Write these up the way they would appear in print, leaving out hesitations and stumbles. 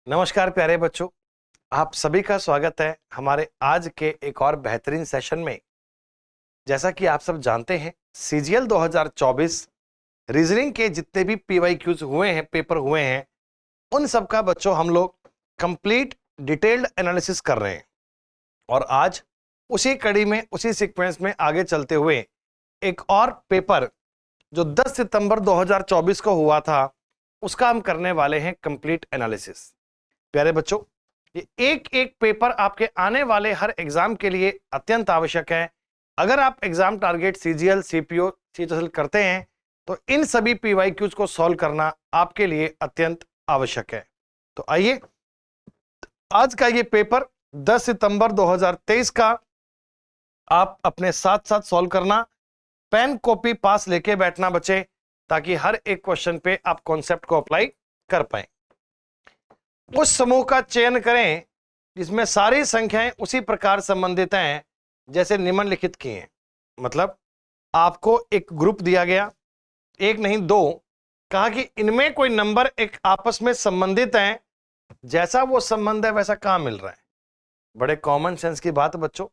नमस्कार प्यारे बच्चों, आप सभी का स्वागत है हमारे आज के एक और बेहतरीन सेशन में। जैसा कि आप सब जानते हैं, सीजीएल 2024 रीजनिंग के जितने भी पीवाईक्यूज हुए हैं, पेपर हुए हैं, उन सब का बच्चों हम लोग कंप्लीट डिटेल्ड एनालिसिस कर रहे हैं। और आज उसी कड़ी में, उसी सीक्वेंस में आगे चलते हुए एक और पेपर जो 10 सितंबर 2024 को हुआ था, उसका हम करने वाले हैं कंप्लीट एनालिसिस। प्यारे बच्चों, ये एक एक पेपर आपके आने वाले हर एग्जाम के लिए अत्यंत आवश्यक है। अगर आप exam target CGL, CPO, CHSL करते हैं तो इन सभी पीवाईक्यूज को सॉल्व करना आपके लिए अत्यंत आवश्यक है। तो आइए, आज का ये पेपर 10 सितंबर 2023 का आप अपने साथ साथ सॉल्व करना। पेन कॉपी पास लेके बैठना बच्चे, ताकि हर एक क्वेश्चन पे आप कॉन्सेप्ट को अप्लाई कर पाए। उस समूह का चयन करें जिसमें सारी संख्याएं उसी प्रकार संबंधित हैं जैसे निम्नलिखित की हैं। मतलब आपको एक ग्रुप दिया गया, एक नहीं दो, कहा कि इनमें कोई नंबर एक आपस में संबंधित हैं, जैसा वो संबंध है वैसा कहां मिल रहा है। बड़े कॉमन सेंस की बात बच्चों,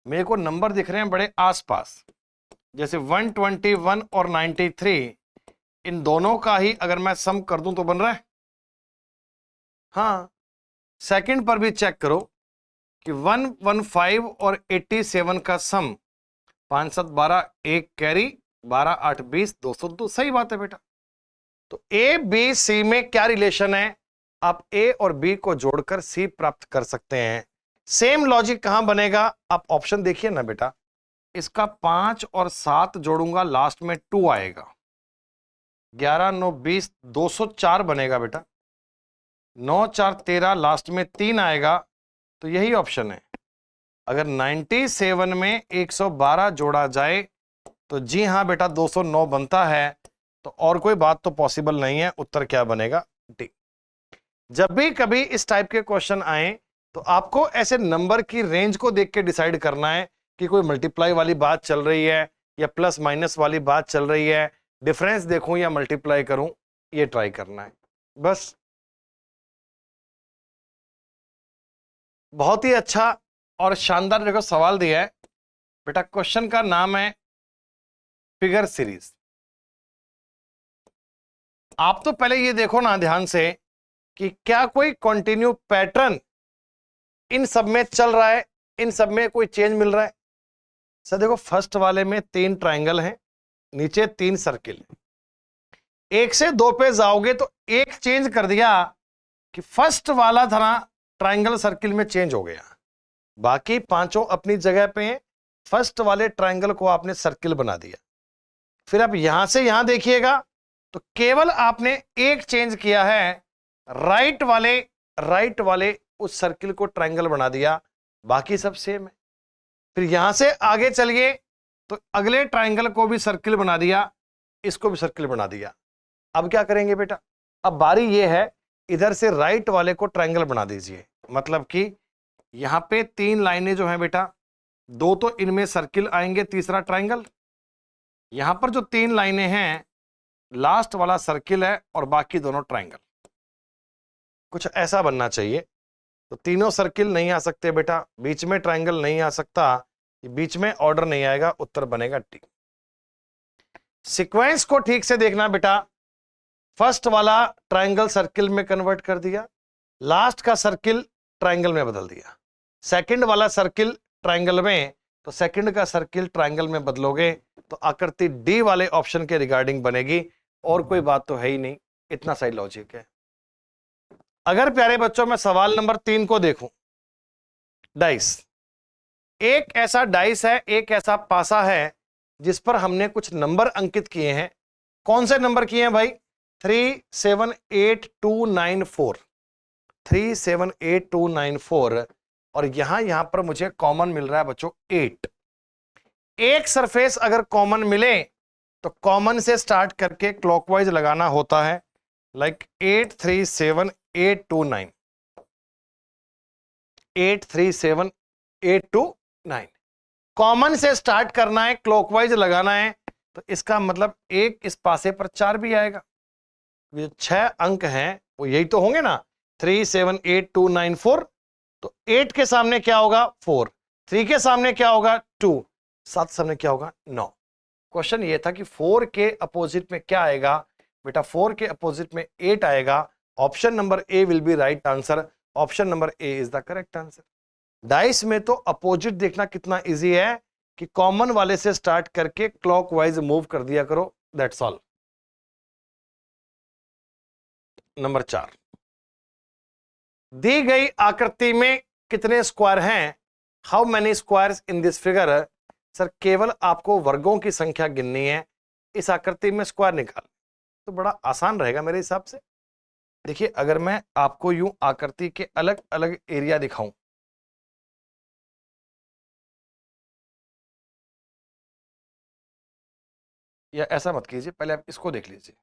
मेरे को नंबर दिख रहे हैं बड़े आसपास, जैसे 121 और 93, इन दोनों का ही अगर मैं सम कर दूं तो बन रहा है। हाँ, सेकंड पर भी चेक करो कि 115 और 87 का सम 5 7 12, 1 कैरी, 12 8 20, 202। सही बात है बेटा। तो ए बी सी में क्या रिलेशन है, आप ए और बी को जोड़कर सी प्राप्त कर सकते हैं। सेम लॉजिक कहां बनेगा, आप ऑप्शन देखिए ना बेटा। इसका 5 और 7 जोड़ूंगा, लास्ट में 2 आएगा। 11 9 20, 204 बनेगा बेटा। 9 4 13, लास्ट में 3 आएगा, तो यही ऑप्शन है। अगर 97 में 112 जोड़ा जाए तो जी हां बेटा 209 बनता है। तो और कोई बात तो पॉसिबल नहीं है, उत्तर क्या बनेगा, डी। जब भी कभी इस टाइप के क्वेश्चन आए तो आपको ऐसे नंबर की रेंज को देख के डिसाइड करना है कि कोई मल्टीप्लाई वाली बात चल रही है या प्लस माइनस वाली बात चल रही है, डिफरेंस देखूं या मल्टीप्लाई करूं, ये ट्राई करना है बस। बहुत ही अच्छा और शानदार देखो सवाल दिया है बेटा। क्वेश्चन का नाम है फिगर सीरीज। आप तो पहले ये देखो ना ध्यान से कि क्या कोई कंटिन्यू पैटर्न इन सब में चल रहा है, इन सब में कोई चेंज मिल रहा है। सर देखो, फर्स्ट वाले में 3 ट्राइंगल हैं, नीचे 3 सर्किल। 1 से 2 पे जाओगे तो एक चेंज कर दिया कि फर्स्ट वाला था ट्राइंगल सर्किल में चेंज हो गया, बाकी पांचों अपनी जगह पे हैं। फर्स्ट वाले ट्राइंगल को आपने सर्किल बना दिया। फिर आप यहां से यहां देखिएगा तो केवल आपने एक चेंज किया है, राइट वाले उस सर्किल को ट्राइंगल बना दिया, बाकी सब सेम है। फिर यहां से आगे चलिए तो अगले ट्राइंगल को भी सर्किल बना दिया, इसको भी सर्किल बना दिया। अब क्या करेंगे बेटा, अब बारी ये है, इधर से राइट वाले को ट्राइंगल बना दीजिए। मतलब कि यहां पे 3 लाइनें जो हैं बेटा, 2 तो इनमें सर्किल आएंगे, तीसरा ट्राइंगल। यहां पर जो 3 लाइनें हैं, लास्ट वाला सर्किल है और बाकी दोनों ट्राइंगल। कुछ ऐसा बनना चाहिए। तो तीनों सर्किल नहीं आ सकते बेटा, बीच में ट्राइंगल नहीं आ सकता, बीच में ऑर्डर नहीं आएगा, उत्तर बनेगा टी। सीक्वेंस को ठीक से देखना बेटा। फर्स्ट वाला ट्राइंगल सर्किल में कन्वर्ट कर दिया, लास्ट का सर्किल ट्राइंगल में बदल दिया। सेकंड वाला सर्किल ट्राइंगल में, तो सेकंड का सर्किल ट्राइंगल में बदलोगे तो आकृति डी वाले ऑप्शन के रिगार्डिंग बनेगी। और कोई बात तो है ही नहीं, इतना सही लॉजिक है। अगर प्यारे बच्चों मैं सवाल नंबर 3 को देखूं, डाइस। एक ऐसा डाइस है, एक ऐसा पासा है जिस पर हमने कुछ नंबर अंकित किए हैं। कौन से नंबर किए हैं भाई, 3 7 8 2 9 4, 3 7 8 2 9 4। और यहां पर मुझे कॉमन मिल रहा है बच्चों 8। एक सरफेस अगर कॉमन मिले तो कॉमन से स्टार्ट करके क्लॉकवाइज लगाना होता है, लाइक 8 3 7 8 2 9, 8 3 7 8 2 9। कॉमन से स्टार्ट करना है, क्लॉकवाइज लगाना है, तो इसका मतलब एक इस पासे पर 4 भी आएगा। ये 6 अंक हैं वो यही तो होंगे ना, 3 7 8 2 9 4, तो 8 के सामने क्या होगा 4, 3 के सामने क्या होगा 2, 7 के सामने क्या होगा 9। क्वेश्चन ये था कि 4 के अपोजिट में क्या आएगा बेटा, 4 के अपोजिट में 8 आएगा। Option number A will be right answer, option number A is the correct answer. Dice में तो अपोजिट देखना कितना इजी है कि कॉमन वाले से स्टार्ट करके क्लॉकवाइज मूव कर दिया करो, दैट्स ऑल। नंबर 4, दी गई आकृति में कितने स्क्वायर हैं, how many squares in this figure. Sir केवल आपको वर्गों की संख्या गिननी है, इस आकृति में स्क्वायर निकाल, तो बड़ा आसान रहेगा मेरे हिसाब से। देखिए अगर मैं आपको यूं आकृति के अलग अलग एरिया दिखाऊं, या ऐसा मत कीजिए, पहले आप इसको देख लीजिए।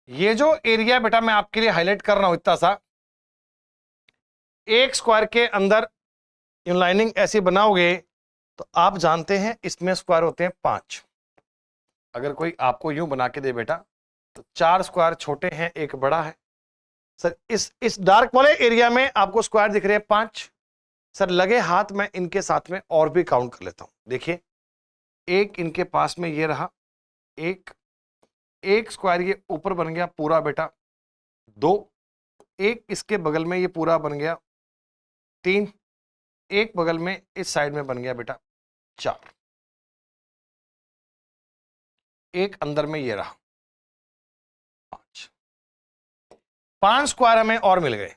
ये जो एरिया बेटा मैं आपके लिए हाईलाइट कर रहा हूं इतना सा, एक स्क्वायर के अंदर लाइनिंग ऐसी बनाओगे तो आप जानते हैं इसमें स्क्वायर होते हैं 5। अगर कोई आपको यूं बना के दे बेटा तो 4 स्क्वायर छोटे हैं, एक बड़ा है। सर इस डार्क वाले एरिया में आपको स्क्वायर दिख रहे हैं 5। सर लगे हाथ में इनके साथ में और भी काउंट कर लेता हूं। देखिए एक इनके पास में ये रहा, एक स्क्वायर ये ऊपर बन गया पूरा बेटा 2, एक इसके बगल में ये पूरा बन गया 3, एक बगल में इस साइड में बन गया बेटा 4, एक अंदर में ये रहा 5। 5 स्क्वायर हमें और मिल गए।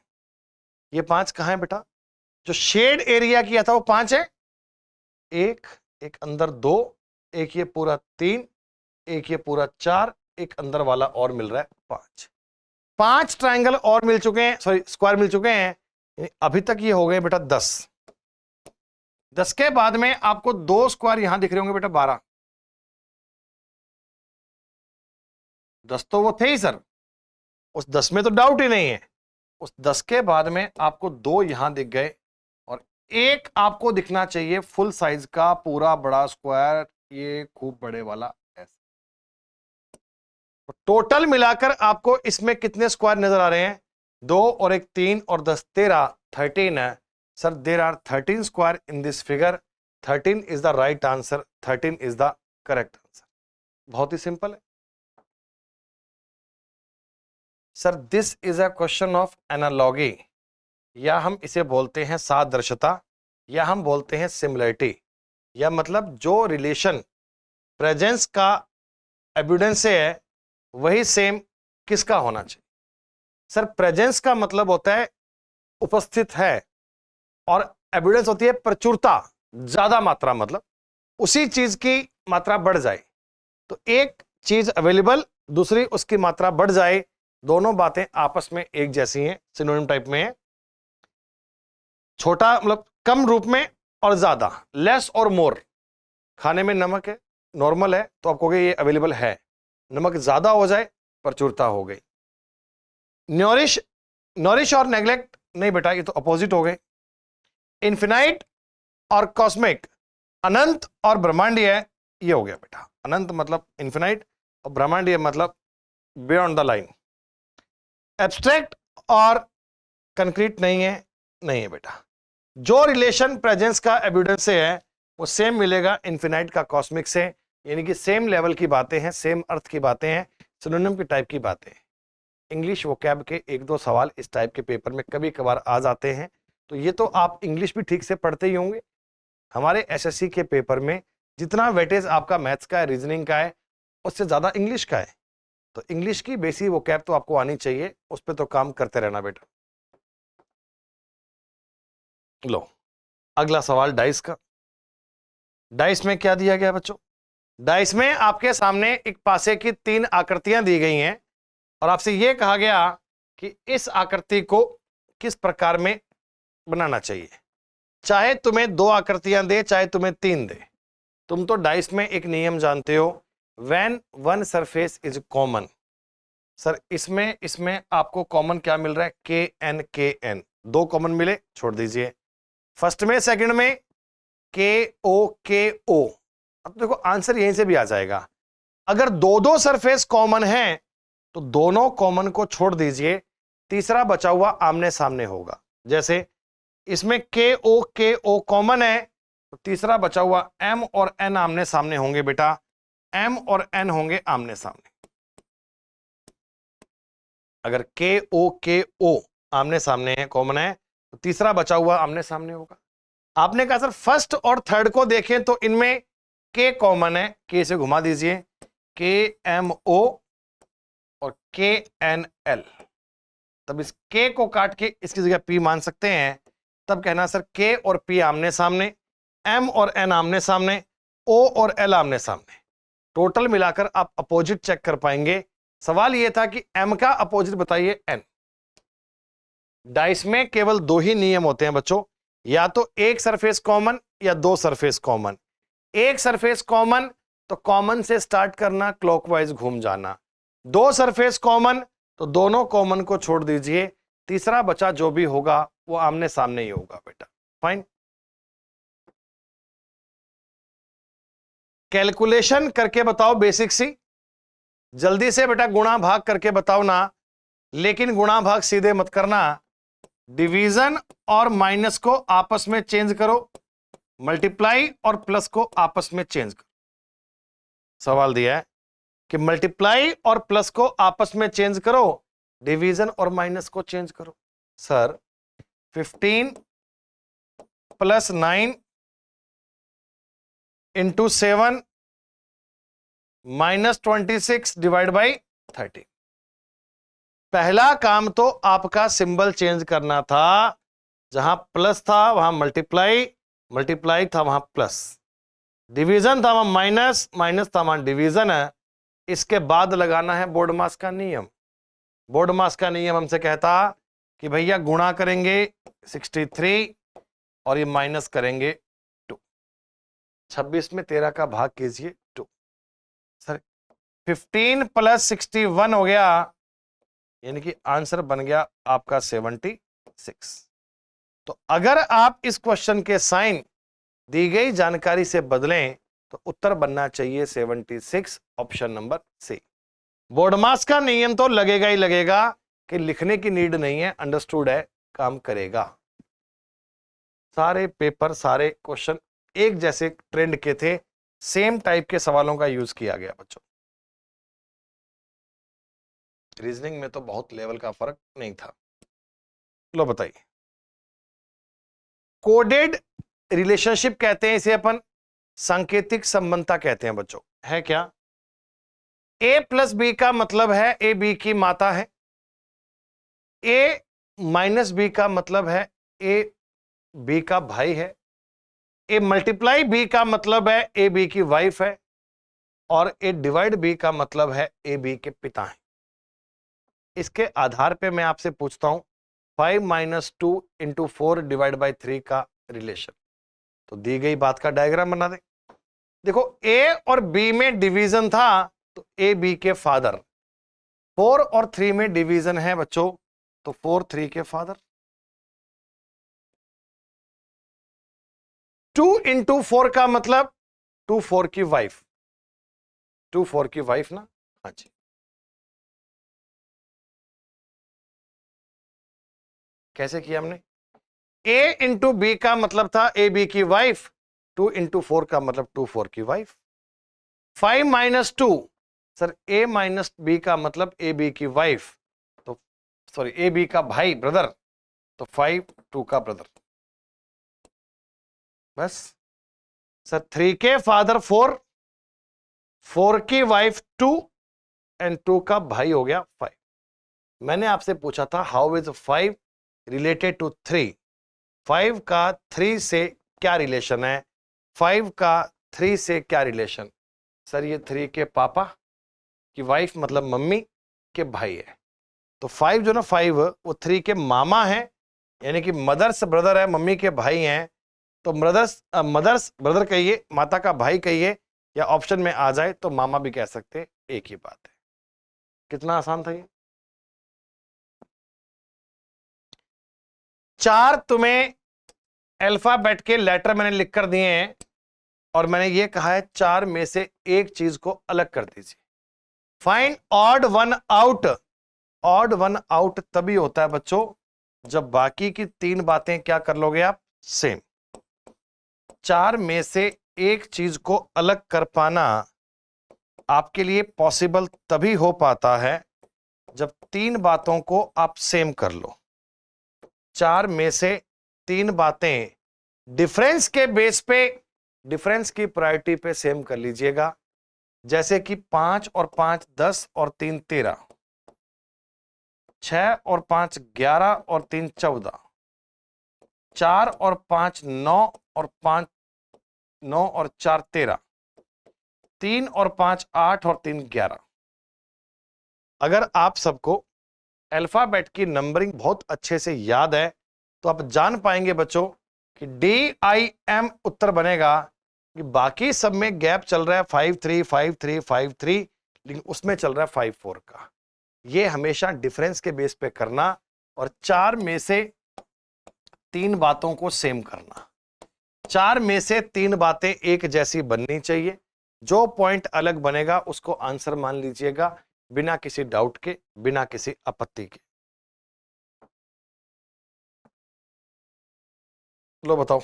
ये 5 कहां है बेटा, जो शेड एरिया किया था वो 5 है। एक अंदर 2, एक ये पूरा 3, एक ये पूरा 4, एक अंदर वाला और मिल रहा है 5। 5 ट्रायंगल और मिल चुके हैं, सॉरी स्क्वायर मिल चुके हैं। अभी तक ये हो गए बेटा 10। 10 के बाद में आपको 2 स्क्वायर यहां दिख रहे होंगे बेटा 12। 10 तो वो थे ही सर, उस 10 में तो डाउट ही नहीं है। उस 10 के बाद में आपको 2 यहां दिख गए और एक आपको दिखना चाहिए फुल साइज का पूरा बड़ा स्क्वायर, ये खूब बड़े वाला ऐसा। तो टोटल मिलाकर आपको इसमें कितने स्क्वायर नजर आ रहे हैं, 2 और एक 3 और 10 13, 13 है। Sir there are 13 square in this figure, 13 is the right answer, 13 is the correct answer. बहुत ही सिंपल है sir. This is a question of analogy, या हम इसे बोलते हैं सादृश्यता, या हम बोलते हैं सिमिलरिटी, या मतलब जो रिलेशन प्रेजेंस का एविडेंस से है वही सेम किसका होना चाहिए। सर प्रेजेंस का मतलब होता है उपस्थित है, और एविडेंस होती है प्रचुरता, ज्यादा मात्रा, मतलब उसी चीज की मात्रा बढ़ जाए। तो एक चीज अवेलेबल, दूसरी उसकी मात्रा बढ़ जाए, दोनों बातें आपस में एक जैसी हैं, सिनोनिम टाइप में है। छोटा मतलब कम रूप में और ज्यादा, लेस और मोर। खाने में नमक है, नॉर्मल है तो आप कहोगे ये अवेलेबल है, नमक ज्यादा हो जाए प्रचुरता हो गई। नॉरिश और नेग्लेक्ट नहीं बेटा, ये तो अपोजिट हो गए। इन्फिनाइट और कॉस्मिक, अनंत और ब्रह्मांडीय, ये हो गया बेटा। अनंत मतलब इन्फिनाइट और ब्रह्मांडीय मतलब बियॉन्ड द लाइन। एब्स्ट्रैक्ट और कंक्रीट नहीं है बेटा। जो रिलेशन प्रेजेंस का एविडेंस से है वो सेम मिलेगा इन्फिनाइट का कॉस्मिक से, यानी कि सेम लेवल की बातें हैं, सेम अर्थ की बातें हैं, सिनोनिम की टाइप की बातें हैं। इंग्लिश वोकैब के 1-2 सवाल इस टाइप के पेपर में कभी कभार आ जाते हैं, तो ये तो आप इंग्लिश भी ठीक से पढ़ते ही होंगे। हमारे एसएससी के पेपर में जितना वेटेज आपका मैथ्स का है, रीजनिंग का है, उससे ज्यादा इंग्लिश का है। तो इंग्लिश की बेसिक वोकैब तो आपको आनी चाहिए, उस पर तो काम करते रहना बेटा। लो अगला सवाल डाइस का। डाइस में क्या दिया गया बच्चों, डाइस में आपके सामने एक पासे की 3 आकृतियां दी गई हैं और आपसे यह कहा गया कि इस आकृति को किस प्रकार में बनाना चाहिए। चाहे तुम्हें 2 आकृतियां दे, चाहे तुम्हें 3 दे, तुम तो डाइस में एक नियम जानते हो, when one surface is common. Sir इसमें आपको कॉमन क्या मिल रहा है, KN 2 कॉमन मिले, छोड़ दीजिए। फर्स्ट में सेकंड में KO। अब देखो आंसर यहीं से भी आ जाएगा, अगर दो दो सरफेस कॉमन है तो दोनों कॉमन को छोड़ दीजिए, तीसरा बचा हुआ आमने सामने होगा। जैसे इसमें के ओ कॉमन है तो तीसरा बचा हुआ एम और एन आमने सामने होंगे बेटा, एम और एन होंगे आमने सामने। अगर के ओ आमने सामने है, कॉमन है, तो तीसरा बचा हुआ आमने सामने होगा। आपने कहा सर फर्स्ट और थर्ड को देखें तो इनमें के कॉमन है, के से घुमा दीजिए, के एम ओ और के एन एल। तब इस के को काट के इसकी जगह पी मान सकते हैं। तब कहना सर के और पी आमने सामने, एम और एन आमने सामने, ओ और एल आमने सामने। टोटल मिलाकर आप अपोजिट चेक कर पाएंगे। सवाल यह था कि एम का अपोजिट बताइए एन। डाइस में केवल दो ही नियम होते हैं बच्चों, या तो एक सरफेस कॉमन या दो सरफेस कॉमन। एक सरफेस कॉमन तो कॉमन से स्टार्ट करना, क्लॉकवाइज घूम जाना। दो सरफेस कॉमन तो दोनों कॉमन को छोड़ दीजिए, तीसरा बचा जो भी होगा वो आमने सामने ही होगा बेटा। फाइन। कैलकुलेशन करके बताओ बेसिक सी, जल्दी से बेटा गुणा भाग करके बताओ ना, लेकिन गुणा भाग सीधे मत करना, डिवीजन और माइनस को आपस में चेंज करो, मल्टीप्लाई और प्लस को आपस में चेंज करो। सवाल दिया है कि मल्टीप्लाई और प्लस को आपस में चेंज करो, डिवीजन और माइनस को चेंज करो। Sir 15 plus 9 into 7 minus 26 divide by 30। पहला काम तो आपका सिंबल चेंज करना था, जहां प्लस था वहां मल्टीप्लाई, मल्टीप्लाई था वहां प्लस, डिवीजन था वहां माइनस, माइनस था वहां डिवीजन है। इसके बाद लगाना है बोर्ड मास का नियम। बोर्ड मास का नियम हमसे कहता कि भैया गुणा करेंगे 63 और ये माइनस करेंगे 2। 26 में 13 का भाग कीजिए 2। सर 15 प्लस 61 हो गया, यानी कि आंसर बन गया आपका 76। तो अगर आप इस क्वेश्चन के साइन दी गई जानकारी से बदलें तो उत्तर बनना चाहिए 76, ऑप्शन नंबर सी। बोर्ड मास का नियम तो लगेगा ही लगेगा, कि लिखने की नीड नहीं है, अंडरस्टूड है, काम करेगा। सारे पेपर, सारे क्वेश्चन एक जैसे ट्रेंड के थे, सेम टाइप के सवालों का यूज किया गया बच्चों। रीजनिंग में तो बहुत लेवल का फर्क नहीं था। लो बताइए, कोडेड रिलेशनशिप कहते हैं इसे अपन, सांकेतिक संबंधता कहते हैं बच्चों। है क्या? ए प्लस बी का मतलब है ए बी की माता है, ए माइनस बी का मतलब है ए बी का भाई है, ए मल्टीप्लाई बी का मतलब है ए बी की वाइफ है, और ए डिवाइड बी का मतलब है ए बी के पिता हैं। इसके आधार पे मैं आपसे पूछता हूं 5 माइनस 2 इंटू 4 डिवाइड बाई 3 का रिलेशन। तो दी गई बात का डायग्राम बना दे। देखो ए और बी में डिवीजन था तो ए बी के फादर, 4 और 3 में डिवीजन है बच्चों तो 4 3 के फादर। 2 इंटू 4 का मतलब 2 4 की वाइफ, 2 4 की वाइफ ना। हाँ जी, कैसे किया हमने? ए इंटू बी का मतलब था ए बी की वाइफ, 2 इंटू 4 का मतलब 2 4 की वाइफ। 5 माइनस 2, सर ए माइनस बी का मतलब ए बी की वाइफ, तो सॉरी ए बी का भाई, ब्रदर, तो 5 2 का ब्रदर। बस सर 3 के फादर 4, 4 की वाइफ 2 एंड 2 का भाई हो गया 5। मैंने आपसे पूछा था हाउ इज 5 रिलेटेड टू 3, 5 का 3 से क्या रिलेशन है, 5 का 3 से क्या रिलेशन? सर ये 3 के पापा की वाइफ मतलब मम्मी के भाई है, तो 5 जो ना 5 वो 3 के मामा है, यानी कि मदर्स ब्रदर है, मम्मी के भाई हैं, तो मदर्स ब्रदर कहिए, माता का भाई कहिए, या ऑप्शन में आ जाए तो मामा भी कह सकते हैं, एक ही बात है। कितना आसान था ये। 4 तुम्हें अल्फाबेट के लेटर मैंने लिख कर दिए हैं, और मैंने ये कहा है 4 में से एक चीज को अलग कर दीजिए। Find odd one out. Odd one out तभी होता है बच्चों जब बाकी की 3 बातें क्या कर लोगे आप, सेम। 4 में से एक चीज को अलग कर पाना आपके लिए पॉसिबल तभी हो पाता है जब 3 बातों को आप सेम कर लो। 4 में से 3 बातें डिफरेंस के बेस पे, डिफरेंस की प्रायोरिटी पे सेम कर लीजिएगा। जैसे कि 5 और 5 10 और 3 13, 6 और 5 11 और 3 14, 4 और 5 9 और 5 9 और 4 13, 3 और 5 8 और 3 11। अगर आप सबको अल्फाबेट की नंबरिंग बहुत अच्छे से याद है तो आप जान पाएंगे बच्चों कि DIM उत्तर बनेगा कि बाकी सब में गैप चल रहा है 5 3 5 3 5 3, लेकिन उसमें चल रहा है 5 4 का। ये हमेशा डिफरेंस के बेस पे करना और 4 में से 3 बातों को सेम करना। 4 में से 3 बातें एक जैसी बननी चाहिए। जो पॉइंट अलग बनेगा उसको आंसर मान लीजिएगा, बिना किसी डाउट के, बिना किसी आपत्ति के। लो बताओ।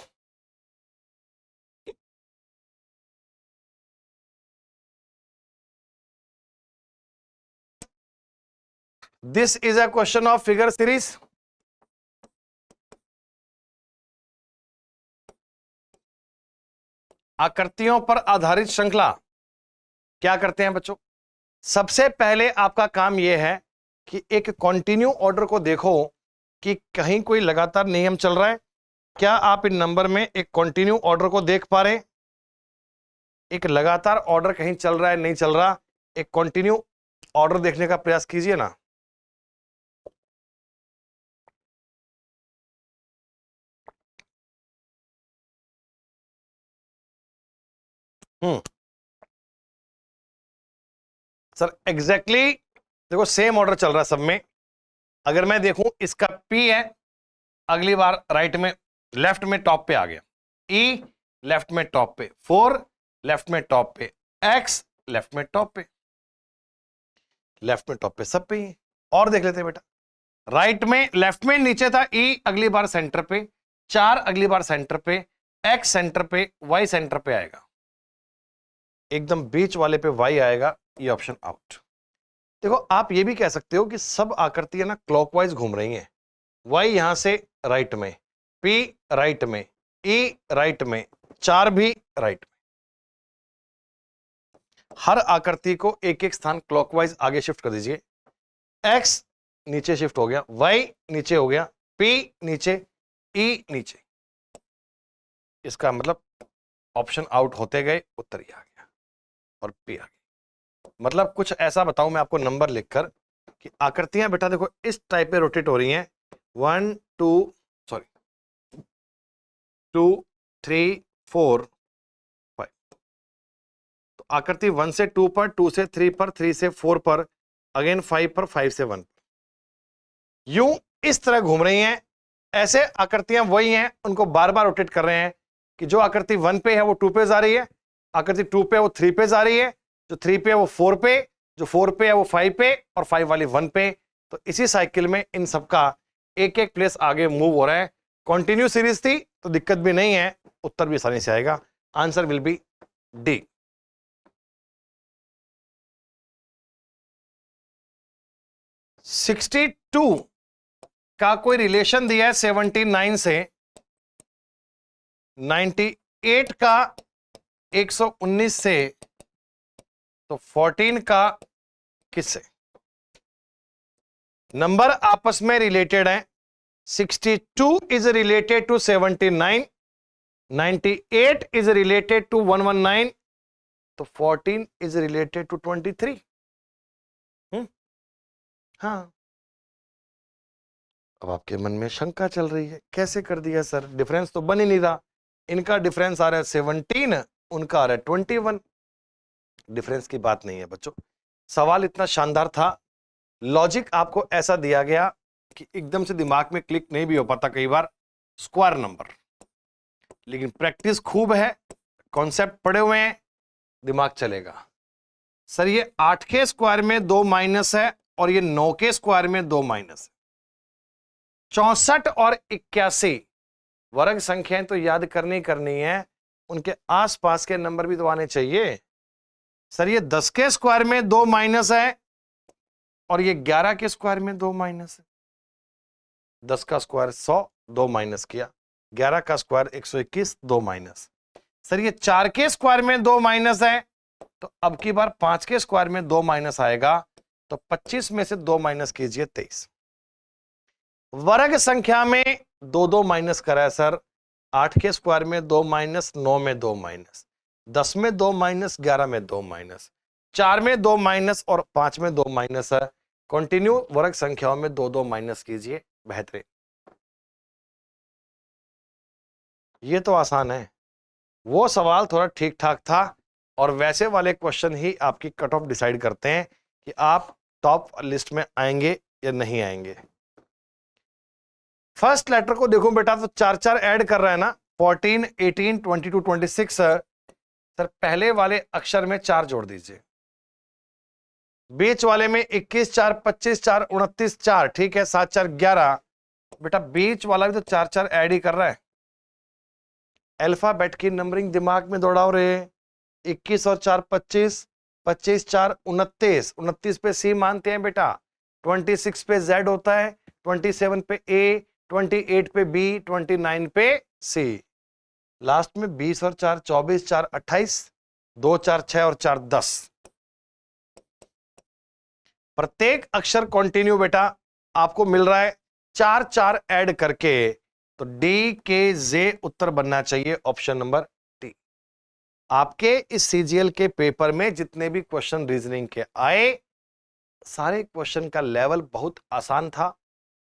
This is a question of figure series. आकृतियों पर आधारित श्रृंखला। क्या करते हैं बच्चों, सबसे पहले आपका काम यह है कि एक कंटिन्यू ऑर्डर को देखो कि कहीं कोई लगातार नियम चल रहा है। क्या आप इन नंबर में एक कंटिन्यू ऑर्डर को देख पा रहे हैं? एक लगातार ऑर्डर कहीं चल रहा है, नहीं चल रहा? एक कंटिन्यू ऑर्डर देखने का प्रयास कीजिए ना। सर एग्जैक्टली देखो सेम ऑर्डर चल रहा है सब में। अगर मैं देखूं इसका P है, अगली बार राइट में लेफ्ट में टॉप पे आ गया, E लेफ्ट में टॉप पे, 4 लेफ्ट में टॉप पे, X लेफ्ट में टॉप पे, लेफ्ट में टॉप पे, सब पे ही है। और देख लेते हैं बेटा, राइट में लेफ्ट में नीचे था E, अगली बार सेंटर पे, 4 अगली बार सेंटर पे, X सेंटर पे, Y सेंटर पे आएगा, एकदम बीच वाले पे Y आएगा, ये ऑप्शन आउट। देखो आप ये भी कह सकते हो कि सब आकृतियां ना क्लॉकवाइज घूम रही हैं। Y यहां से राइट में, P राइट में, E राइट में, 4 भी राइट में। हर आकृति को एक एक स्थान क्लॉकवाइज आगे शिफ्ट कर दीजिए। X नीचे शिफ्ट हो गया, Y नीचे हो गया, P नीचे, E नीचे। इसका मतलब ऑप्शन आउट होते गए, उत्तर ही आ गया और P आ गया। मतलब कुछ ऐसा बताऊं मैं आपको नंबर लिखकर कि आकृतियां बेटा देखो इस टाइप पे रोटेट हो रही हैं, 1 2 3 4 5। तो आकृति 1 से 2 पर, 2 से 3 पर, 3 से 4 पर, अगेन 5 पर, 5 से 1 पर, यूं इस तरह घूम रही हैं। ऐसे आकृतियां वही हैं, उनको बार बार रोटेट कर रहे हैं कि जो आकृति 1 पे है वो 2 पे जा रही है, आकृति 2 पे वो 3 पे जा रही है, जो 3 पे है वो 4 पे, जो 4 पे है वो 5 पे, और 5 वाली 1 पे। तो इसी साइकिल में इन सबका एक एक प्लेस आगे मूव हो रहा है। कंटिन्यू सीरीज थी तो दिक्कत भी नहीं है, उत्तर भी आसानी से आएगा। Answer will be D. Sixty two का कोई रिलेशन दिया है 79 से, 98 का 119 से, तो 14 का किससे? नंबर आपस में रिलेटेड है। 62 is related to 79, 98 is related to 119, तो 14 इज रिलेटेड टू 23। हाँ, अब आपके मन में शंका चल रही है, कैसे कर दिया सर, डिफरेंस तो बन ही नहीं रहा। इनका डिफरेंस आ रहा है 17, उनका आ रहा है 21। डिफरेंस की बात नहीं है बच्चों, सवाल इतना शानदार था, लॉजिक आपको ऐसा दिया गया कि एकदम से दिमाग में क्लिक नहीं भी हो पाता कई बार स्क्वायर नंबर, लेकिन प्रैक्टिस खूब है, कॉन्सेप्ट पढ़े हुए हैं, दिमाग चलेगा। सर ये 8 के स्क्वायर में 2 माइनस है और ये 9 के स्क्वायर में 2 माइनस है। 64 और 81 वर्ग संख्याएं तो याद करनी है, उनके आसपास के नंबर भी तो आने चाहिए। सर ये 10 के स्क्वायर में 2 माइनस है और ये 11 के स्क्वायर में 2 माइनस है। 10 का स्क्वायर 100, 2 माइनस किया। 11 का स्क्वायर 121, 2 माइनस। सर ये 4 के स्क्वायर में 2 माइनस है, तो अब की बार 5 के स्क्वायर में 2 माइनस आएगा, तो 25 में से 2 माइनस कीजिए 23। वर्ग संख्या में 2 माइनस करा है सर। 8 के स्क्वायर में 2 माइनस, 9 में 2 माइनस, 10 में 2 माइनस, 11 में 2 माइनस, 4 में 2 माइनस और 5 में 2 माइनस है। कंटिन्यू वर्ग संख्याओं में 2 माइनस कीजिए, बेहतरीन। ये तो आसान है। वो सवाल थोड़ा ठीक ठाक था और वैसे वाले क्वेश्चन ही आपकी कट ऑफ डिसाइड करते हैं कि आप टॉप लिस्ट में आएंगे या नहीं आएंगे। फर्स्ट लेटर को देखो बेटा, तो 4 ऐड कर रहा है ना, 14, 18, 22, 26। सर पहले वाले अक्षर में 4 जोड़ दीजिए। बीच वाले में 21, 4, 25, 4, 29, 4, ठीक है, 7, 4, 11। बेटा बीच वाला भी तो 4 ऐड ही कर रहा है। अल्फाबेट की नंबरिंग दिमाग में दौड़ाओ रे। 21 और 4, 25, 25, 4, 29, 29 पे सी मानते हैं बेटा, 26 पे जेड होता है, 27 पे ए, 28 पे बी, 29 पे सी। लास्ट में 20 और 4, 24, 4, 28, 2, 4, 6 और 4, 10। प्रत्येक अक्षर कंटिन्यू बेटा आपको मिल रहा है 4 ऐड करके, तो डी के जे उत्तर बनना चाहिए, ऑप्शन नंबर डी। आपके इस सीजीएल के पेपर में जितने भी क्वेश्चन रीजनिंग के आए, सारे क्वेश्चन का लेवल बहुत आसान था।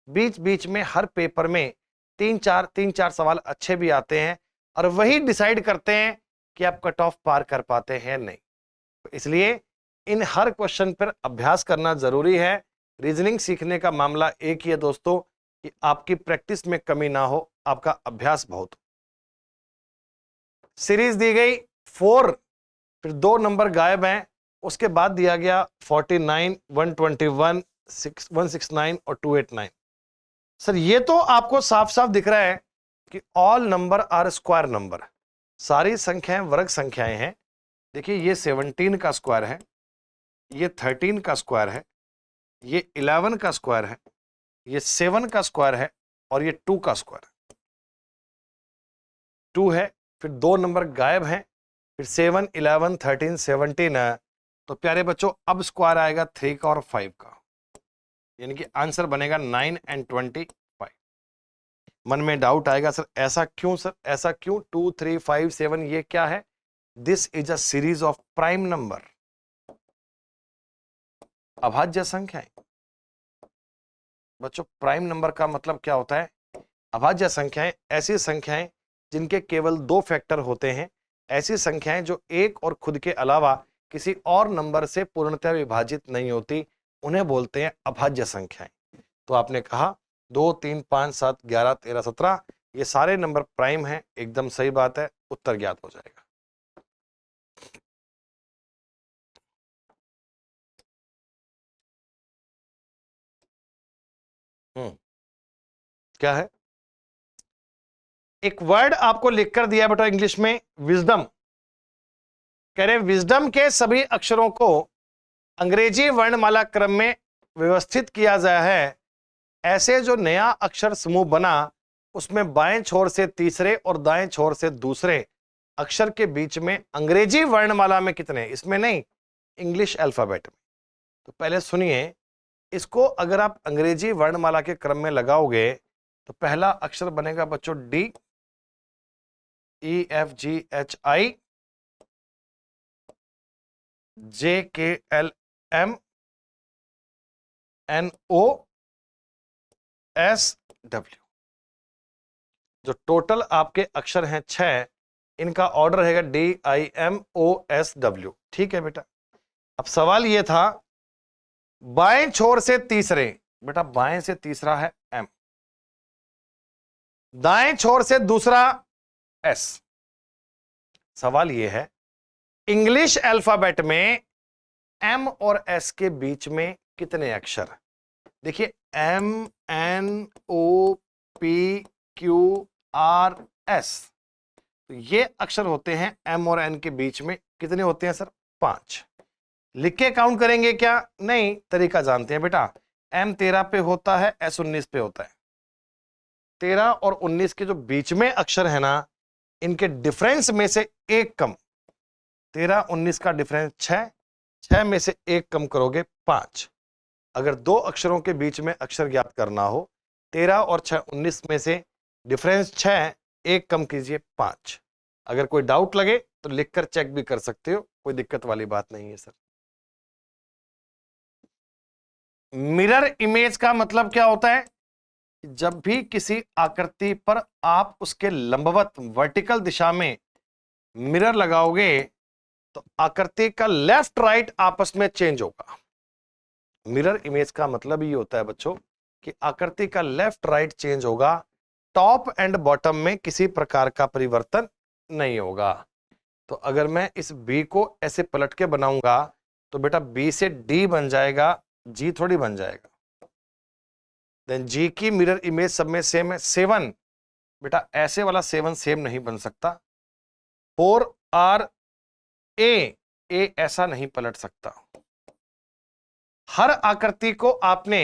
बीच बीच में हर पेपर में 3-4 सवाल अच्छे भी आते हैं और वही डिसाइड करते हैं कि आप कट ऑफ पार कर पाते हैं नहीं। तो इसलिए इन हर क्वेश्चन पर अभ्यास करना जरूरी है। रीजनिंग सीखने का मामला एक ही है दोस्तों, कि आपकी प्रैक्टिस में कमी ना हो, आपका अभ्यास बहुत हो। सीरीज दी गई 4, फिर 2 नंबर गायब हैं, उसके बाद दिया गया 49, 121, 169 और 289। सर ये तो आपको साफ साफ दिख रहा है कि all number are square number, सारी संख्याएं वर्ग संख्याएं हैं। देखिए ये 17 का स्क्वायर है, ये 13 का स्क्वायर है, ये 11 का स्क्वायर है, ये 7 का स्क्वायर है और ये 2 का स्क्वायर है। 2 है, फिर 2 नंबर गायब हैं, फिर 7, 11, 13, 17 है। तो प्यारे बच्चों अब स्क्वायर आएगा 3 का और 5 का, यानी कि आंसर बनेगा 9 और 25। मन में डाउट आएगा सर ऐसा क्यों, सर ऐसा क्यों, 2, 3, 5, 7 ये क्या है? This is a series of prime number, अभाज्य संख्याएं। बच्चों प्राइम नंबर का मतलब क्या होता है? अभाज्य संख्याएं ऐसी संख्याएं जिनके केवल 2 फैक्टर होते हैं, ऐसी संख्याएं जो एक और खुद के अलावा किसी और नंबर से पूर्णतः विभाजित नहीं होती, उन्हें बोलते हैं अभाज्य संख्याएं। तो आपने कहा 2, 3, 5, 7, 11, 13, 17 ये सारे नंबर प्राइम हैं, एकदम सही बात है, उत्तर ज्ञात हो जाएगा। क्या है? एक वर्ड आपको लिखकर दिया बेटा इंग्लिश में, विजडम। कह रहे विजडम के सभी अक्षरों को अंग्रेजी वर्णमाला क्रम में व्यवस्थित किया गया है। ऐसे जो नया अक्षर समूह बना, उसमें बाएं छोर से तीसरे और दाएं छोर से दूसरे अक्षर के बीच में अंग्रेजी वर्णमाला में कितने, इसमें नहीं, इंग्लिश अल्फाबेट में। तो पहले सुनिए, इसको अगर आप अंग्रेजी वर्णमाला के क्रम में लगाओगे तो पहला अक्षर बनेगा बच्चों डी, EFGHI, JKLM, NOSW। जो टोटल आपके अक्षर हैं 6, इनका ऑर्डर रहेगा DIMOSW। ठीक है बेटा। अब सवाल यह था बाएं छोर से तीसरे, बेटा बाएं से तीसरा है M, दाएं छोर से दूसरा S, सवाल ये है, इंग्लिश अल्फाबेट में एम और एस के बीच में कितने अक्षर? देखिए, M N O P Q R S, तो ये अक्षर होते हैं एम और एन के बीच में। कितने होते हैं सर? 5। लिख के काउंट करेंगे क्या? नहीं, तरीका जानते हैं बेटा। एम 13 पे होता है, एस 19 पे होता है। 13 और 19 के जो बीच में अक्षर है ना, इनके डिफरेंस में से एक कम। 13 19 का डिफरेंस 6, 6 में से एक कम करोगे 5। अगर दो अक्षरों के बीच में अक्षर ज्ञात करना हो, 13 और 6 19 में से डिफरेंस 6, एक कम कीजिए 5। अगर कोई डाउट लगे तो लिखकर चेक भी कर सकते हो, कोई दिक्कत वाली बात नहीं है सर। मिरर इमेज का मतलब क्या होता है? जब भी किसी आकृति पर आप उसके लंबवत वर्टिकल दिशा में मिरर लगाओगे तो आकृति का लेफ्ट राइट आपस में चेंज होगा। मिरर इमेज का मतलब ये होता है बच्चों कि आकृति का लेफ्ट राइट चेंज होगा, टॉप एंड बॉटम में किसी प्रकार का परिवर्तन नहीं होगा। तो अगर मैं इस बी को ऐसे पलट के बनाऊंगा तो बेटा बी से डी बन जाएगा, जी थोड़ी बन जाएगा। देन जी की मिरर इमेज सब में सेम है। 7, बेटा ऐसे वाला 7 सेम नहीं बन सकता। 4 आर ए ऐसा नहीं पलट सकता। हर आकृति को आपने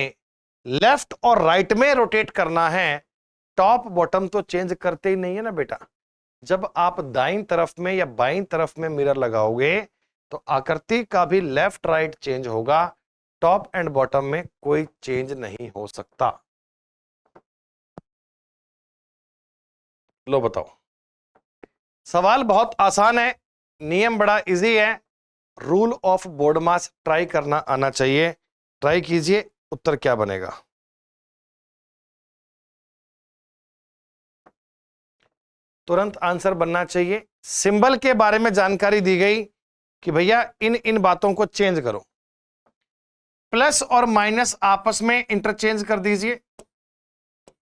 लेफ्ट और राइट में रोटेट करना है, टॉप बॉटम तो चेंज करते ही नहीं है ना बेटा। जब आप दाईं तरफ में या बाईं तरफ में मिरर लगाओगे तो आकृति का भी लेफ्ट राइट चेंज होगा, टॉप एंड बॉटम में कोई चेंज नहीं हो सकता। लो बताओ, सवाल बहुत आसान है, नियम बड़ा इजी है। रूल ऑफ बोर्डमास ट्राई करना आना चाहिए। ट्राई कीजिए, उत्तर क्या बनेगा? तुरंत आंसर बनना चाहिए। सिंबल के बारे में जानकारी दी गई कि भैया इन बातों को चेंज करो। प्लस और माइनस आपस में इंटरचेंज कर दीजिए।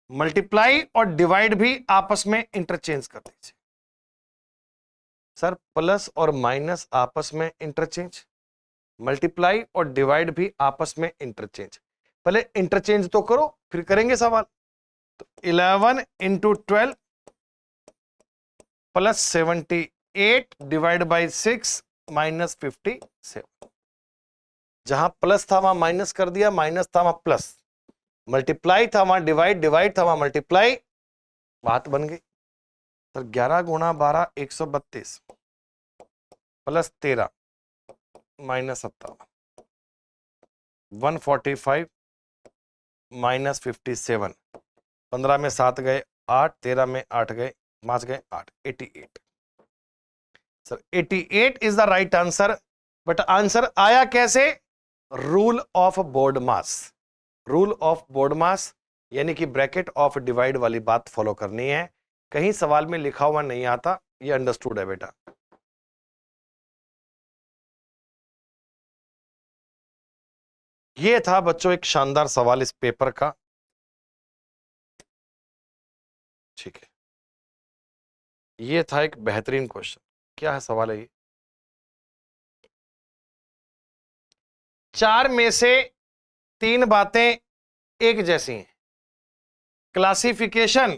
मल्टीप्लाई और डिवाइड भी आपस में इंटरचेंज कर दीजिए। सर प्लस और माइनस आपस में इंटरचेंज, मल्टीप्लाई और डिवाइड भी आपस में इंटरचेंज। पहले इंटरचेंज तो करो फिर करेंगे सवाल। तो 11 into 12 plus 78 divide by 6 minus 57। जहां प्लस था वहां माइनस कर दिया, माइनस था वहां प्लस, मल्टीप्लाई था वहां डिवाइड, डिवाइड था वहां मल्टीप्लाई, बात बन गई। सर 11 गुणा 12 132 प्लस 13 माइनस 57, 145 माइनस 57। 15 में 7 गए 8, 13 में 8 गए 5 गए 8, 88। Sir 88 is the right answer. But answer आया कैसे? Rule of BODMAS. Rule of BODMAS यानी कि ब्रैकेट ऑफ डिवाइड वाली बात फॉलो करनी है। कहीं सवाल में लिखा हुआ नहीं आता, ये अंडरस्टूड है बेटा। ये था बच्चों एक शानदार सवाल इस पेपर का। ठीक है, ये था एक बेहतरीन क्वेश्चन। क्या है सवाल है ये? 4 में से 3 बातें एक जैसी हैं। क्लासिफिकेशन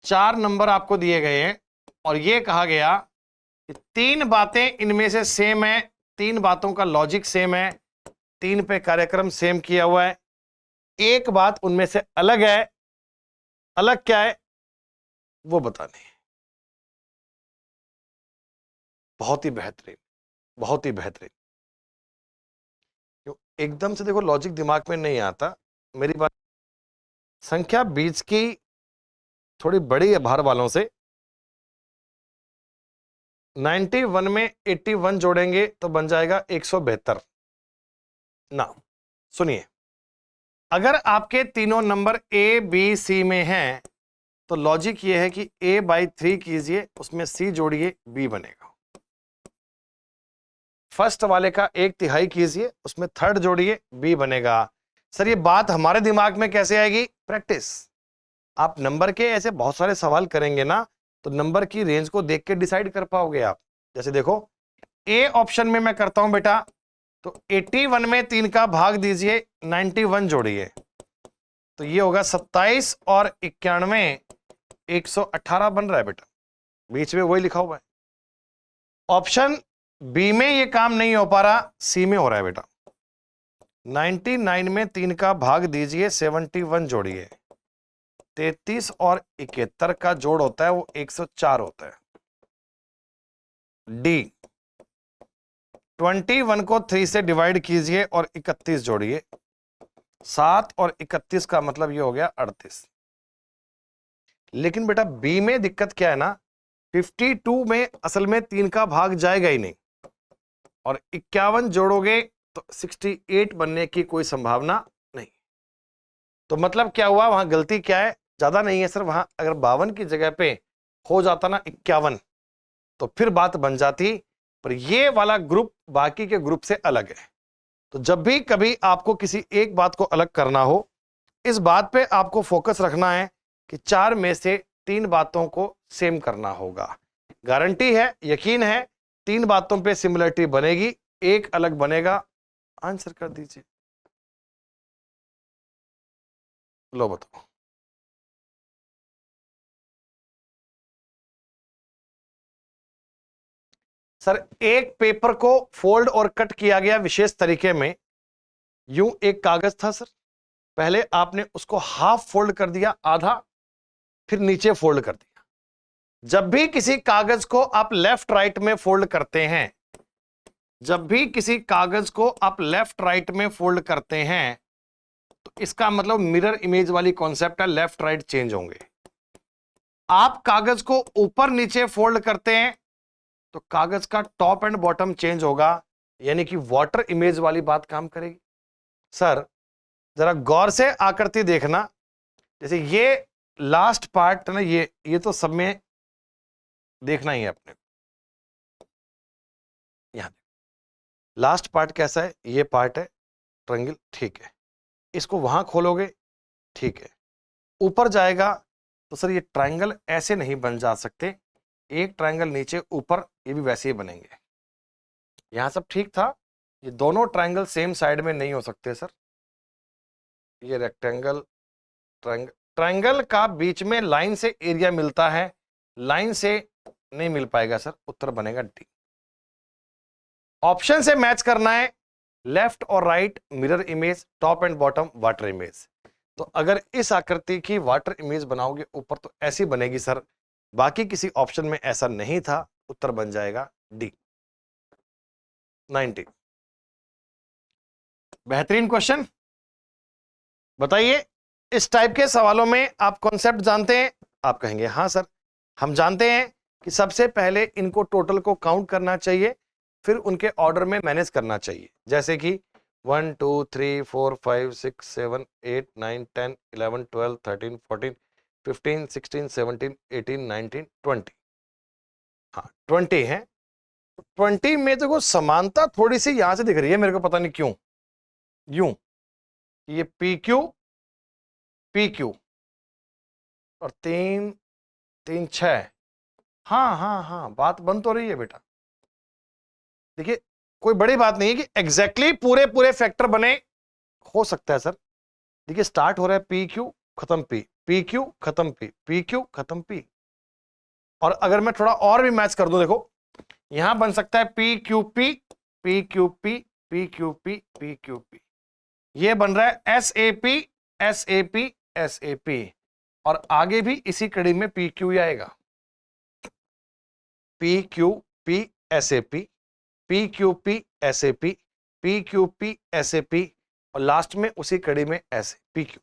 4 नंबर आपको दिए गए हैं और ये कहा गया कि 3 बातें इनमें से सेम है, 3 बातों का लॉजिक सेम है, 3 पे कार्यक्रम सेम किया हुआ है। एक बात उनमें से अलग है, अलग क्या है वो बतानी है। बहुत ही बेहतरीन, बहुत ही बेहतरीन। एकदम से देखो लॉजिक दिमाग में नहीं आता। मेरी बात, संख्या बीच की थोड़ी बड़ी है भार वालों से। 91 में 81 जोड़ेंगे तो बन जाएगा 172 ना। सुनिए, अगर आपके तीनों नंबर ए बी सी में हैं तो लॉजिक ये है कि a बाई 3 कीजिए, उसमें c जोड़िए, b बनेगा। फर्स्ट वाले का 1/3 कीजिए, उसमें थर्ड जोड़िए, b बनेगा। सर ये बात हमारे दिमाग में कैसे आएगी? प्रैक्टिस। आप नंबर के ऐसे बहुत सारे सवाल करेंगे ना, तो नंबर की रेंज को देख के डिसाइड कर पाओगे आप। जैसे देखो ए ऑप्शन में मैं करता हूं बेटा, तो 81 में 3 का भाग दीजिए, 91 जोड़िए, तो ये होगा 27 और 91, 118 बन रहा है बेटा, बीच में वही लिखा हुआ है। ऑप्शन बी में ये काम नहीं हो पा रहा, सी में हो रहा है बेटा। 99 में 3 का भाग दीजिए, 71 जोड़िए, 33 और 71 का जोड़ होता है वो 104 होता है। डी 21 को 3 से डिवाइड कीजिए और 31 जोड़िए, 7 और 31 का मतलब ये हो गया 38। लेकिन बेटा बी में दिक्कत क्या है ना, 52 में असल में 3 का भाग जाएगा ही नहीं, और 51 जोड़ोगे तो 68 बनने की कोई संभावना नहीं। तो मतलब क्या हुआ, वहां गलती क्या है, ज्यादा नहीं है सर, वहां अगर 52 की जगह पे हो जाता ना 51 तो फिर बात बन जाती, पर ये वाला ग्रुप बाकी के ग्रुप से अलग है। तो जब भी कभी आपको किसी एक बात को अलग करना हो, इस बात पे आपको फोकस रखना है कि 4 में से 3 बातों को सेम करना होगा। गारंटी है, यकीन है, 3 बातों पे सिमिलरिटी बनेगी, एक अलग बनेगा। आंसर कर दीजिए, लो बताओ। सर एक पेपर को फोल्ड और कट किया गया विशेष तरीके में, यूं एक कागज था सर, पहले आपने उसको हाफ फोल्ड कर दिया, आधा, फिर नीचे फोल्ड कर दिया। जब भी किसी कागज को आप लेफ्ट राइट में फोल्ड करते हैं, जब भी किसी कागज को आप लेफ्ट राइट में फोल्ड करते हैं, तो इसका मतलब मिरर इमेज वाली कॉन्सेप्ट है, लेफ्ट राइट चेंज होंगे। आप कागज को ऊपर नीचे फोल्ड करते हैं तो कागज का टॉप एंड बॉटम चेंज होगा, यानी कि वाटर इमेज वाली बात काम करेगी। सर जरा गौर से आकृति देखना, जैसे ये लास्ट पार्ट है ना, ये तो सब में देखना ही है अपने। यहां लास्ट पार्ट कैसा है, ये पार्ट है ट्रायंगल, ठीक है, इसको वहां खोलोगे, ठीक है, ऊपर जाएगा तो सर ये ट्रायंगल ऐसे नहीं बन जा सकते, एक ट्रायंगल नीचे ऊपर, ये भी वैसे ही बनेंगे। यहां सब ठीक था, ये दोनों ट्रायंगल सेम साइड में नहीं हो सकते सर। ये रेक्टेंगल, ट्रायंगल, ट्रायंगल का बीच में लाइन से एरिया मिलता है, लाइन से नहीं मिल पाएगा सर, उत्तर बनेगा डी। ऑप्शन से मैच करना है, लेफ्ट और right mirror image, top and bottom water image. तो अगर इस आकृति की वाटर इमेज बनाओगे ऊपर तो ऐसी बनेगी सर, बाकी किसी ऑप्शन में ऐसा नहीं था, उत्तर बन जाएगा डी 90। बेहतरीन क्वेश्चन, बताइए इस टाइप के सवालों में आप कॉन्सेप्ट जानते हैं? आप कहेंगे हाँ सर, हम जानते हैं कि सबसे पहले इनको टोटल को काउंट करना चाहिए, फिर उनके ऑर्डर में मैनेज करना चाहिए। जैसे कि 1 2 3 4 5 6 7 8 9 10 11 12 13 14 15 16 17 18 19 20। हाँ 20 है, 20 में देखो समानता थोड़ी सी यहां से दिख रही है मेरे को, पता नहीं क्यों, यूं ये पी क्यू पी क्यू और 3 3 6, हाँ हाँ हाँ बात बन तो रही है बेटा। देखिए कोई बड़ी बात नहीं है कि एग्जैक्टली पूरे पूरे फैक्टर बने, हो सकता है सर। देखिए स्टार्ट हो रहा है पी क्यू खत्म पी, पी क्यू खत्म पी, पी क्यू खत्म पी। और अगर मैं थोड़ा और भी मैच कर दूं, देखो यहां बन सकता है P Q P, P Q P, P Q P, P Q P, ये बन रहा है S A P, S A P, S A P, और आगे भी इसी कड़ी में पी क्यू आएगा, P Q P S A P, P Q P S A P, P Q P S A P, और लास्ट में उसी कड़ी में S P Q.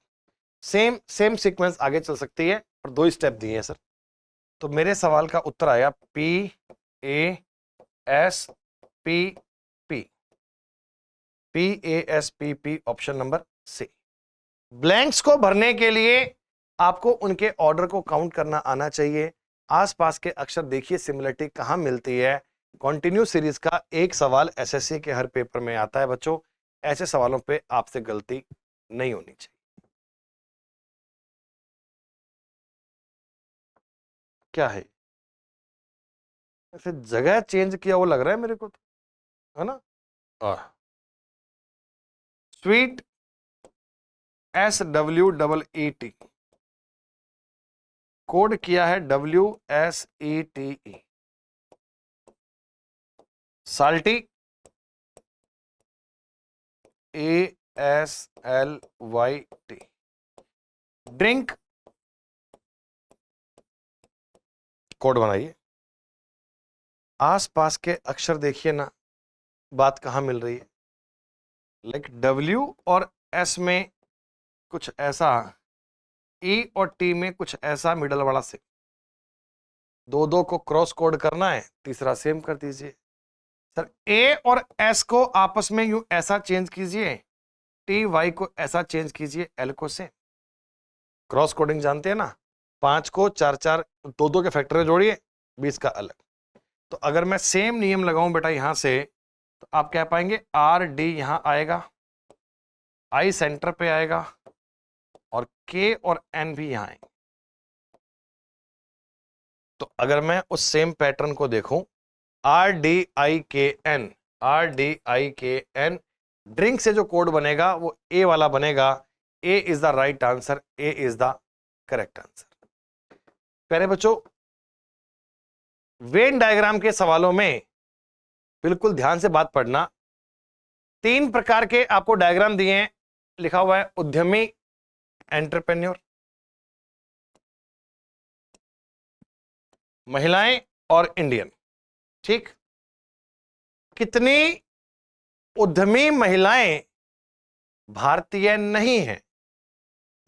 Same same sequence आगे चल सकती है, और 2 स्टेप दिए हैं सर। तो मेरे सवाल का उत्तर आया P A S P P, P A S P P, option number C. Blanks को भरने के लिए आपको उनके ऑर्डर को काउंट करना आना चाहिए। आसपास के अक्षर देखिए सिमिलरिटी कहां मिलती है। कॉन्टिन्यू सीरीज का एक सवाल एसएससी के हर पेपर में आता है बच्चों, ऐसे सवालों पे आपसे गलती नहीं होनी चाहिए। क्या है ऐसे जगह चेंज किया वो लग रहा है मेरे को तो, है ना। स्वीट SWEET कोड किया है WSETE। Salty ASLYT। Drink code बनाइए। आसपास के अक्षर देखिए ना, बात कहां मिल रही है। लाइक W और S में कुछ ऐसा, E और T में कुछ ऐसा मिडल वाला से, दो को क्रॉस कोड करना है, तीसरा सेम कर दीजिए। सर A और S को आपस में यूं ऐसा चेंज कीजिए, TY को ऐसा चेंज कीजिए, L को सेम। क्रॉस कोडिंग जानते हैं ना, 5 को 4 2 के फैक्टर जोड़िए, 20 का अलग। तो अगर मैं सेम नियम लगाऊं बेटा यहां से, तो आप क्या पाएंगे, RD यहां आएगा, I सेंटर पे आएगा, और K और N भी यहां आएंगे। तो अगर मैं उस सेम पैटर्न को देखूं, RDIKN, RDIKN, ड्रिंक से जो कोड बनेगा वो A वाला बनेगा। A is the right answer, A is the correct answer. प्यारे बच्चों, वेन डायग्राम के सवालों में बिल्कुल ध्यान से बात पढ़ना। 3 प्रकार के आपको डायग्राम दिए हैं, लिखा हुआ है उद्यमी, एंटरप्रेन्योर, महिलाएं और इंडियन। ठीक, कितनी उद्यमी महिलाएं भारतीय नहीं है,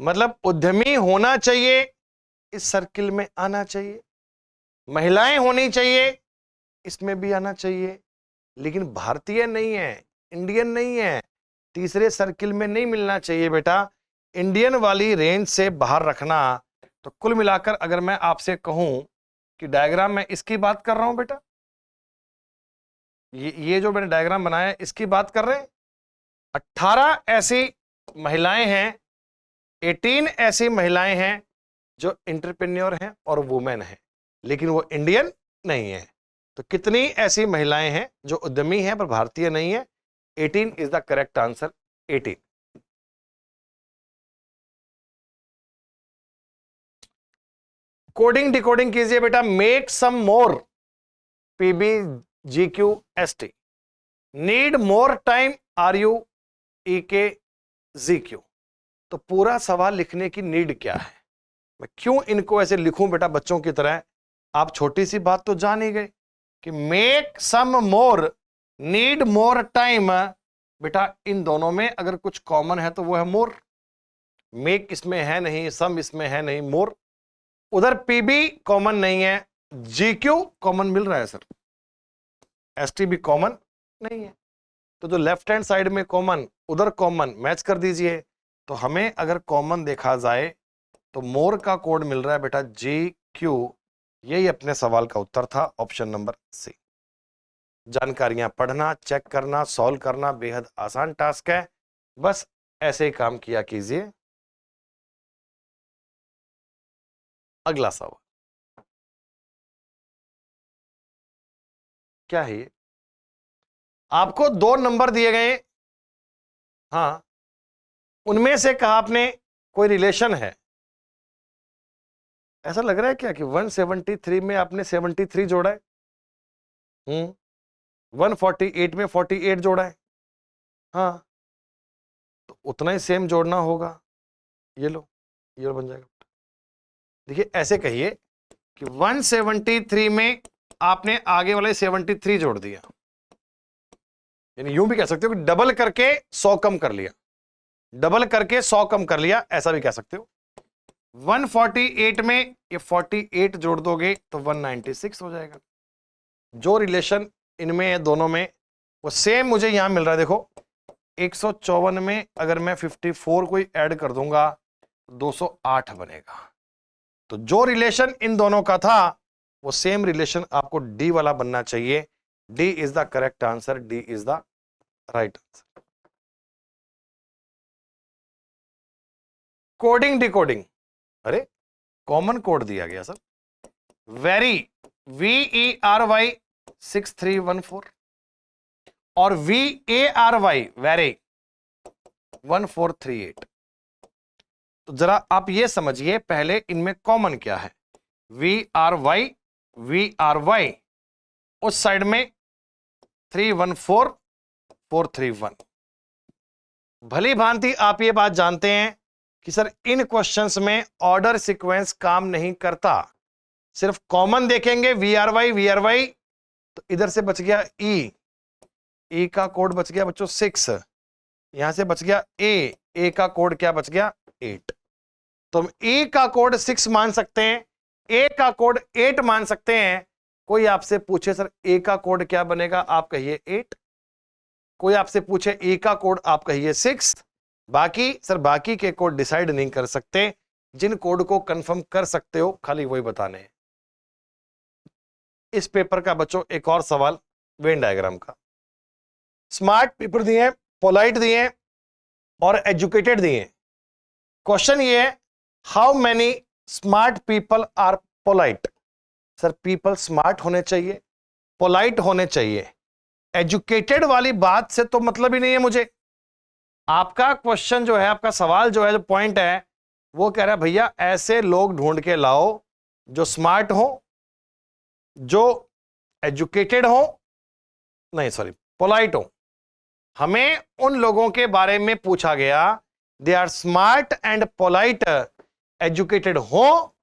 मतलब उद्यमी होना चाहिए, इस सर्किल में आना चाहिए, महिलाएं होनी चाहिए, इसमें भी आना चाहिए, लेकिन भारतीय नहीं है, इंडियन नहीं है, तीसरे सर्किल में नहीं मिलना चाहिए बेटा। इंडियन वाली रेंज से बाहर रखना। तो कुल मिलाकर अगर मैं आपसे कहूं कि डायग्राम में इसकी बात कर रहा हूं बेटा, ये जो मैंने डायग्राम बनाया है इसकी बात कर रहे हैं। 18 ऐसी महिलाएं हैं, 18 ऐसी महिलाएं हैं जो एंटरप्रेन्योर हैं और वुमेन हैं, लेकिन वो इंडियन नहीं है। तो कितनी ऐसी महिलाएं हैं जो उद्यमी हैं पर भारतीय नहीं है? 18 is the correct answer, 18। Coding decoding कीजिए बेटा। मेक सम मोर, PBGQST, need more time, RUEKZQ। तो पूरा सवाल लिखने की नीड क्या है, मैं क्यों इनको ऐसे लिखूं बेटा बच्चों की तरह? आप छोटी सी बात तो जान ही गए कि मेक सम मोर, नीड मोर टाइम। बेटा इन दोनों में अगर कुछ कॉमन है तो वो है मोर। मेक इसमें है नहीं, सम इसमें है नहीं, मोर। उधर पीबी कॉमन नहीं है, जीक्यू कॉमन मिल रहा है सर, एसटी भी कॉमन नहीं है। तो जो लेफ्ट हैंड साइड में कॉमन, उधर कॉमन मैच कर दीजिए। तो हमें अगर कॉमन देखा जाए तो मोर का कोड मिल रहा है बेटा GQ। यही अपने सवाल का उत्तर था, ऑप्शन नंबर सी। जानकारियां पढ़ना, चेक करना, सॉल्व करना बेहद आसान टास्क है, बस ऐसे ही काम किया कीजिए। अगला सवाल क्या है? ये आपको 2 नंबर दिए गए, हां, उनमें से कहा आपने कोई रिलेशन है। ऐसा लग रहा है क्या कि 173 में आपने 73 जोड़ा है, 148 में 48 जोड़ा है, हाँ, तो उतना ही सेम जोड़ना होगा। ये लो, ये बन जाएगा। देखिए ऐसे कहिए कि 173 में आपने आगे वाले 73 जोड़ दिया, यानी यूं भी कह सकते हो कि डबल करके 100 कम कर लिया, डबल करके 100 कम कर लिया, ऐसा भी कह सकते हो। 148 में ये 48 जोड़ दोगे तो 196 हो जाएगा। जो रिलेशन इनमें है दोनों में वो सेम मुझे यहां मिल रहा है। देखो 154 में अगर मैं 54 को ऐड कर दूंगा 208 बनेगा। तो जो रिलेशन इन दोनों का था वो सेम रिलेशन आपको डी वाला बनना चाहिए। D is the correct answer, D is the right answer. Coding decoding, अरे कॉमन कोड दिया गया सर, वेरी VERY 6314 और VARY वेरी 1438। तो जरा आप ये समझिए पहले इनमें कॉमन क्या है। VRY उस साइड में 314431। भली भांति आप ये बात जानते हैं कि सर इन क्वेश्चंस में ऑर्डर सीक्वेंस काम नहीं करता, सिर्फ कॉमन देखेंगे VRY तो इधर से बच गया E का कोड बच गया बच्चों 6, यहां से बच गया A का कोड क्या बच गया 8। तो हम E का कोड 6 मान सकते हैं, A का कोड 8 मान सकते हैं। कोई आपसे पूछे सर A का कोड क्या बनेगा, आप कहिए 8। कोई आपसे पूछे E का कोड, आप कहिए 6। बाकी सर बाकी के कोड डिसाइड नहीं कर सकते, जिन कोड को कंफर्म कर सकते हो खाली वही बताने हैं। इस पेपर का बच्चों एक और सवाल वेन डायग्राम का। स्मार्ट पेपर दिए, पोलाइट दिए और एजुकेटेड दिए। क्वेश्चन ये है, how many smart people are polite. Sir people smart होने चाहिए, पोलाइट होने चाहिए, एजुकेटेड वाली बात से तो मतलब ही नहीं है मुझे। आपका क्वेश्चन जो है, आपका सवाल जो है, जो पॉइंट है वो कह रहा है भैया ऐसे लोग ढूंढ के लाओ जो स्मार्ट हो, जो एजुकेटेड हो, नहीं सॉरी पोलाइट हो। हमें उन लोगों के बारे में पूछा गया, they are smart and polite. Educated हो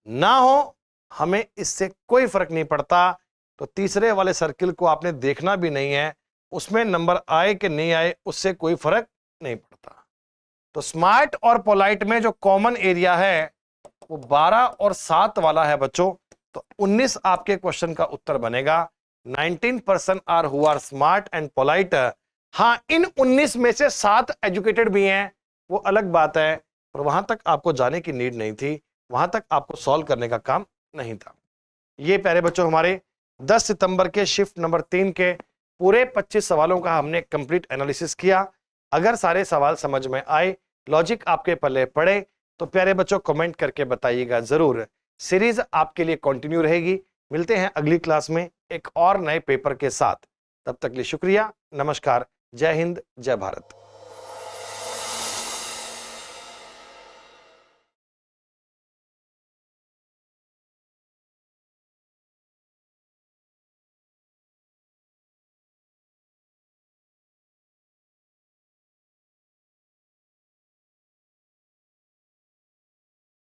ना हो हमें इससे कोई फर्क नहीं पड़ता। तो तीसरे वाले सर्किल को आपने देखना भी नहीं है, उसमें नंबर आए कि नहीं आए उससे कोई फर्क नहीं पड़ता। तो स्मार्ट और पोलाइट में जो कॉमन एरिया है वो 12 और 7 वाला है बच्चों। तो 19 आपके क्वेश्चन का उत्तर बनेगा। 19% are who are smart and polite. हाँ, इन 19 में से 7 एजुकेटेड भी हैं, वो अलग बात है, पर वहां तक आपको जाने की नीड नहीं थी, वहां तक आपको सॉल्व करने का काम नहीं था। ये प्यारे बच्चों हमारे 10 सितंबर के शिफ्ट नंबर 3 के पूरे 25 सवालों का हमने कंप्लीट एनालिसिस किया। अगर सारे सवाल समझ में आए, लॉजिक आपके पल्ले पड़े, तो प्यारे बच्चों कमेंट करके बताइएगा जरूर। सीरीज आपके लिए कंटिन्यू रहेगी। मिलते हैं अगली क्लास में एक और नए पेपर के साथ। तब तक के लिए शुक्रिया, नमस्कार, जय हिंद, जय भारत।